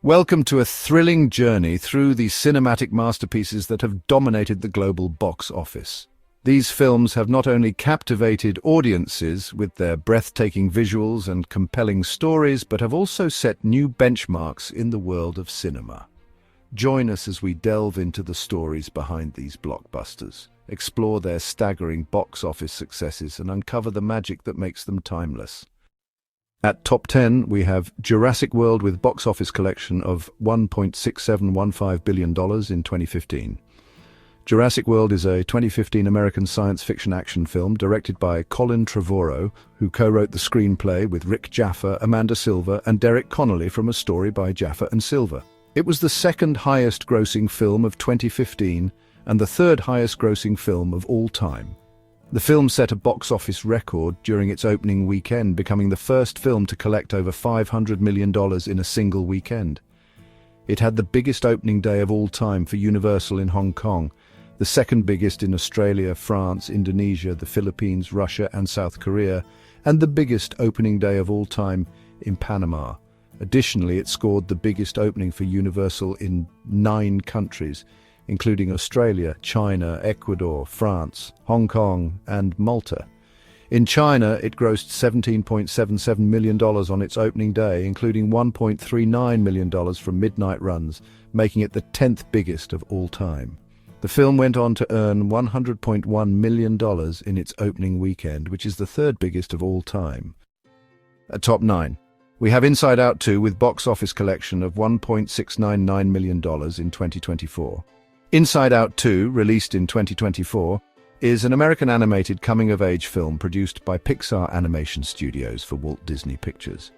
Welcome to a thrilling journey through the cinematic masterpieces that have dominated the global box office. These films have not only captivated audiences with their breathtaking visuals and compelling stories, but have also set new benchmarks in the world of cinema. Join us as we delve into the stories behind these blockbusters, explore their staggering box office successes, and uncover the magic that makes them timeless. At top 10, we have Jurassic World with box office collection of $1.6715 billion in 2015. Jurassic World is a 2015 American science fiction action film directed by Colin Trevorrow, who co-wrote the screenplay with Rick Jaffa, Amanda Silver, and Derek Connolly from a story by Jaffa and Silver. It was the second highest grossing film of 2015 and the third highest grossing film of all time. The film set a box office record during its opening weekend, becoming the first film to collect over $500 million in a single weekend. It had the biggest opening day of all time for Universal in Hong Kong, the second biggest in Australia, France, Indonesia, the Philippines, Russia, and South Korea, and the biggest opening day of all time in Panama. Additionally, it scored the biggest opening for Universal in 9 countries, including Australia, China, Ecuador, France, Hong Kong, and Malta. In China, it grossed $17.77 million on its opening day, including $1.39 million from midnight runs, making it the 10th biggest of all time. The film went on to earn $100.1 million in its opening weekend, which is the third biggest of all time. At top 9, we have Inside Out 2 with box office collection of $1.699 million in 2024. Inside Out 2, released in 2024, is an American animated coming-of-age film produced by Pixar Animation Studios for Walt Disney Pictures.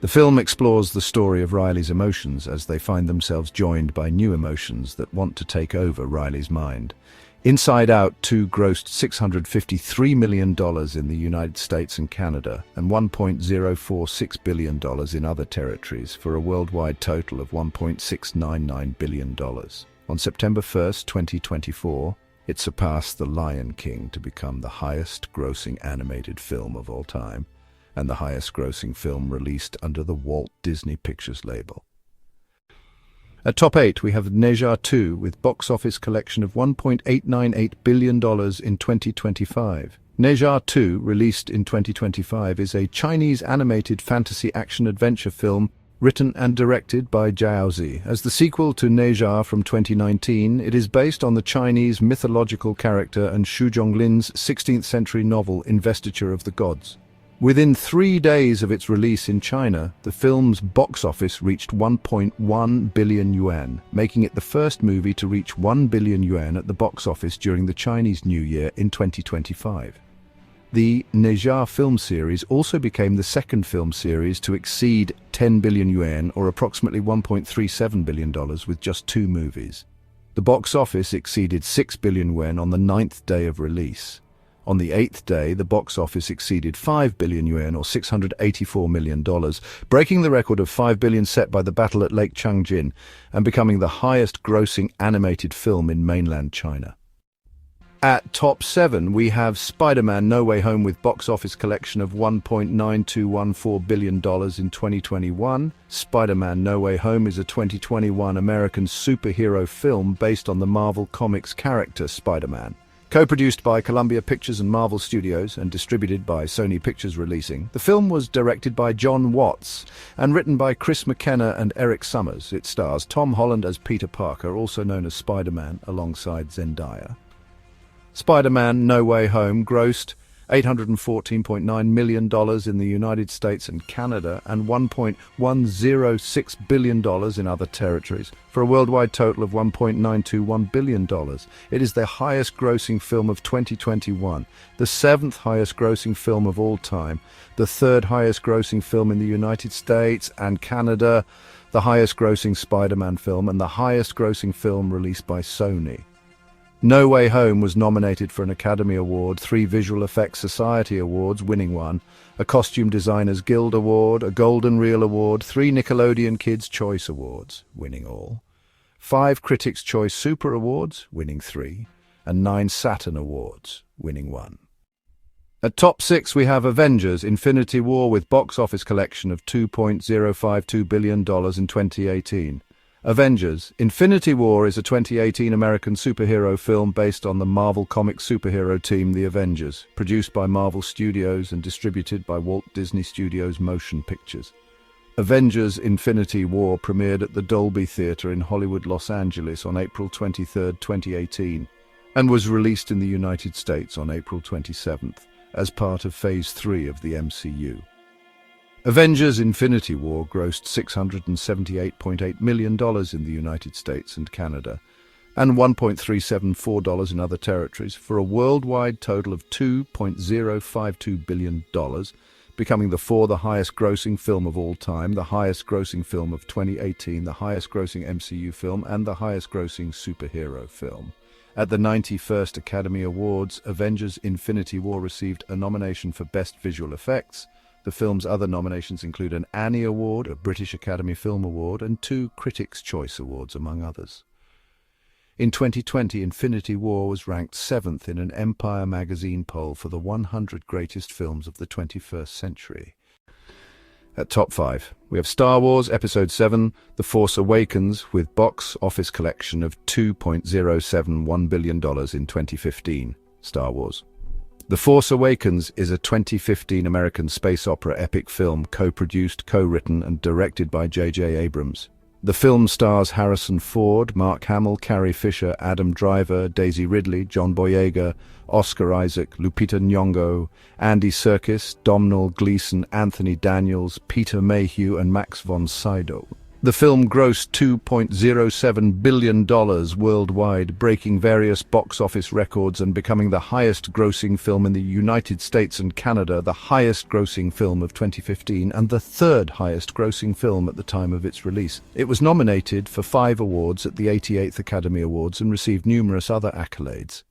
The film explores the story of Riley's emotions as they find themselves joined by new emotions that want to take over Riley's mind. Inside Out 2 grossed $653 million in the United States and Canada and $1.046 billion in other territories for a worldwide total of $1.699 billion. On September 1, 2024, it surpassed The Lion King to become the highest-grossing animated film of all time and the highest-grossing film released under the Walt Disney Pictures label. At top 8, we have Ne Zha 2 with box office collection of $1.898 billion in 2025. Ne Zha 2, released in 2025, is a Chinese animated fantasy action-adventure film written and directed by Zhao Zi. As the sequel to Ne Zha from 2019, it is based on the Chinese mythological character and Xu Zhonglin's 16th-century novel Investiture of the Gods. Within 3 days of its release in China, the film's box office reached 1.1 billion yuan, making it the first movie to reach 1 billion yuan at the box office during the Chinese New Year in 2025. The Ne Zha film series also became the second film series to exceed 10 billion yuan, or approximately $1.37 billion, with just 2 movies. The box office exceeded 6 billion yuan on the 9th day of release. On the 8th day, the box office exceeded 5 billion yuan, or $684 million, breaking the record of 5 billion set by The Battle at Lake Changjin and becoming the highest-grossing animated film in mainland China. At top 7, we have Spider-Man No Way Home with box office collection of $1.9214 billion in 2021. Spider-Man No Way Home is a 2021 American superhero film based on the Marvel Comics character Spider-Man. Co-produced by Columbia Pictures and Marvel Studios and distributed by Sony Pictures Releasing, the film was directed by John Watts and written by Chris McKenna and Eric Summers. It stars Tom Holland as Peter Parker, also known as Spider-Man, alongside Zendaya. Spider-Man No Way Home grossed $814.9 million in the United States and Canada and $1.106 billion in other territories, for a worldwide total of $1.921 billion. It is the highest-grossing film of 2021, the 7th highest-grossing film of all time, the 3rd highest-grossing film in the United States and Canada, the highest-grossing Spider-Man film, and the highest-grossing film released by Sony. No Way Home was nominated for an Academy Award, 3 Visual Effects Society Awards, winning 1, a Costume Designers Guild Award, a Golden Reel Award, 3 Nickelodeon Kids' Choice Awards, winning all, 5 Critics' Choice Super Awards, winning 3, and 9 Saturn Awards, winning 1. At top 6 we have Avengers: Infinity War with box office collection of $2.052 billion in 2018. Avengers: Infinity War is a 2018 American superhero film based on the Marvel Comics superhero team The Avengers, produced by Marvel Studios and distributed by Walt Disney Studios Motion Pictures. Avengers: Infinity War premiered at the Dolby Theatre in Hollywood, Los Angeles on April 23, 2018, and was released in the United States on April 27th. As part of Phase 3 of the MCU. Avengers: Infinity War grossed $678.8 million in the United States and Canada, and $1.374 in other territories, for a worldwide total of $2.052 billion, becoming the highest grossing film of all time, the highest grossing film of 2018, the highest grossing MCU film, and the highest grossing superhero film. At the 91st Academy Awards, Avengers: Infinity War received a nomination for Best Visual Effects. The film's other nominations include an Annie Award, a British Academy Film Award, and 2 Critics' Choice Awards, among others. In 2020, Infinity War was ranked 7th in an Empire magazine poll for the 100 greatest films of the 21st century. At top 5, we have Star Wars Episode 7, The Force Awakens, with box office collection of $2.071 billion in 2015. Star Wars. The Force Awakens is a 2015 American space opera epic film co-produced, co-written, and directed by J.J. Abrams. The film stars Harrison Ford, Mark Hamill, Carrie Fisher, Adam Driver, Daisy Ridley, John Boyega, Oscar Isaac, Lupita Nyong'o, Andy Serkis, Domhnall Gleeson, Anthony Daniels, Peter Mayhew, and Max von Sydow. The film grossed $2.07 billion worldwide, breaking various box office records and becoming the highest-grossing film in the United States and Canada, the highest-grossing film of 2015, and the third highest-grossing film at the time of its release. It was nominated for 5 awards at the 88th Academy Awards and received numerous other accolades.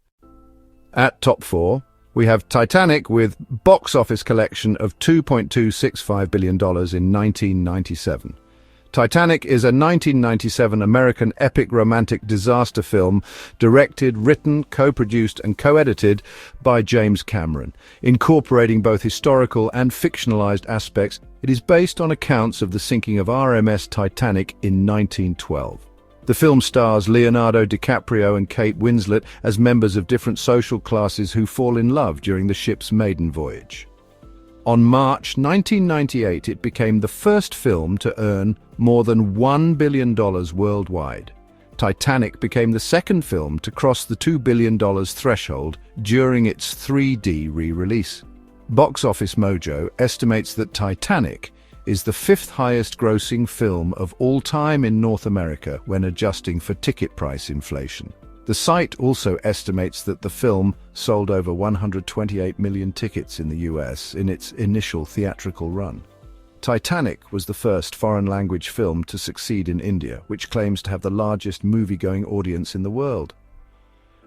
At top 4, we have Titanic with box office collection of $2.265 billion in 1997. Titanic is a 1997 American epic romantic disaster film directed, written, co-produced and co-edited by James Cameron. Incorporating both historical and fictionalized aspects, it is based on accounts of the sinking of RMS Titanic in 1912. The film stars Leonardo DiCaprio and Kate Winslet as members of different social classes who fall in love during the ship's maiden voyage. On March 1998, it became the first film to earn more than $1 billion worldwide. Titanic became the second film to cross the $2 billion threshold during its 3D re-release. Box Office Mojo estimates that Titanic is the 5th highest-grossing film of all time in North America when adjusting for ticket price inflation. The site also estimates that the film sold over 128 million tickets in the US in its initial theatrical run. Titanic was the first foreign-language film to succeed in India, which claims to have the largest movie-going audience in the world.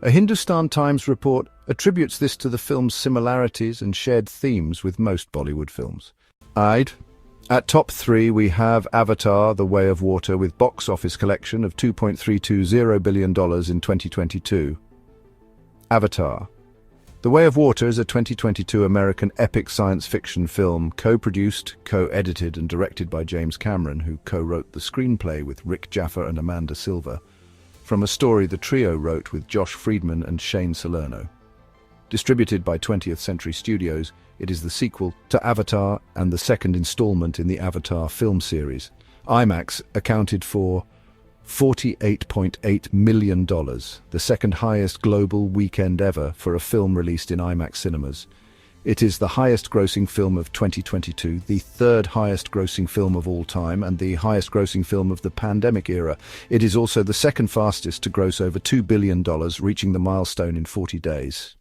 A Hindustan Times report attributes this to the film's similarities and shared themes with most Bollywood films. At top 3 we have Avatar: The Way of Water with box office collection of $2.320 billion in 2022. Avatar: The Way of Water is a 2022 American epic science fiction film co-produced, co-edited and directed by James Cameron, who co-wrote the screenplay with Rick Jaffa and Amanda Silver, from a story the trio wrote with Josh Friedman and Shane Salerno. Distributed by 20th Century Studios, it is the sequel to Avatar and the second installment in the Avatar film series. IMAX accounted for $48.8 million, the second highest global weekend ever for a film released in IMAX cinemas. It is the highest-grossing film of 2022, the third highest-grossing film of all time, and the highest-grossing film of the pandemic era. It is also the second fastest to gross over $2 billion, reaching the milestone in 40 days.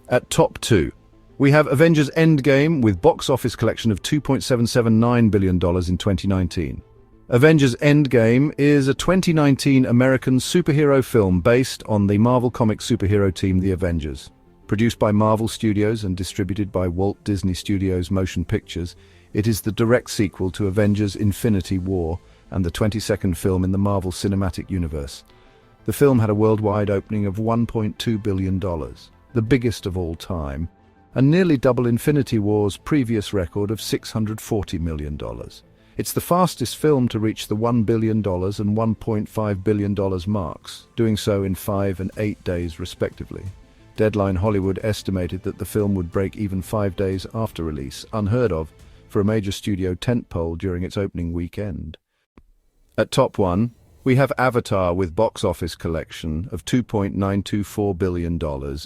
At top 2, we have Avengers: Endgame with box office collection of $2.779 billion in 2019. Avengers: Endgame is a 2019 American superhero film based on the Marvel Comics superhero team The Avengers. Produced by Marvel Studios and distributed by Walt Disney Studios Motion Pictures, it is the direct sequel to Avengers: Infinity War and the 22nd film in the Marvel Cinematic Universe. The film had a worldwide opening of $1.2 billion, the biggest of all time, and nearly double Infinity War's previous record of $640 million. It's the fastest film to reach the $1 billion and $1.5 billion marks, doing so in 5 and 8 days respectively. Deadline Hollywood estimated that the film would break even 5 days after release, unheard of for a major studio tentpole during its opening weekend. At top 1, we have Avatar with box office collection of $2.924 billion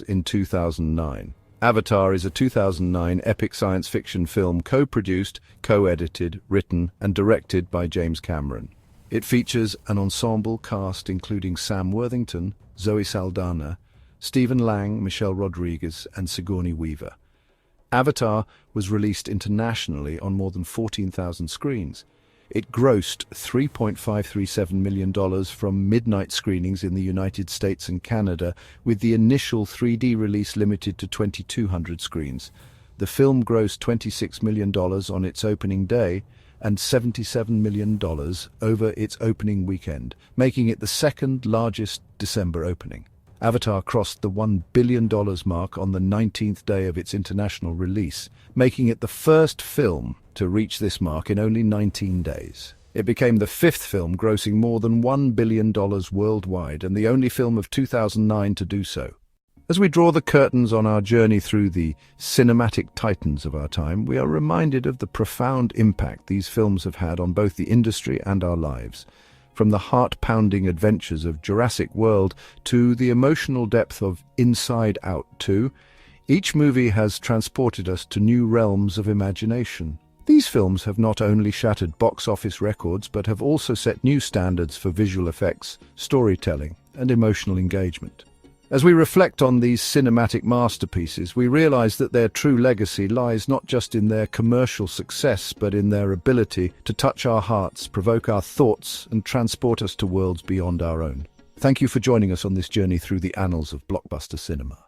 in 2009. Avatar is a 2009 epic science fiction film co-produced, co-edited, written and directed by James Cameron. It features an ensemble cast including Sam Worthington, Zoe Saldana, Stephen Lang, Michelle Rodriguez and Sigourney Weaver. Avatar was released internationally on more than 14,000 screens. It grossed $3.537 million from midnight screenings in the United States and Canada, with the initial 3D release limited to 2,200 screens. The film grossed $26 million on its opening day and $77 million over its opening weekend, making it the second largest December opening. Avatar crossed the $1 billion mark on the 19th day of its international release, making it the first film to reach this mark in only 19 days. It became the fifth film grossing more than $1 billion worldwide and the only film of 2009 to do so. As we draw the curtains on our journey through the cinematic titans of our time, we are reminded of the profound impact these films have had on both the industry and our lives. From the heart-pounding adventures of Jurassic World to the emotional depth of Inside Out 2, each movie has transported us to new realms of imagination. These films have not only shattered box office records, but have also set new standards for visual effects, storytelling, and emotional engagement. As we reflect on these cinematic masterpieces, we realize that their true legacy lies not just in their commercial success, but in their ability to touch our hearts, provoke our thoughts, and transport us to worlds beyond our own. Thank you for joining us on this journey through the annals of blockbuster cinema.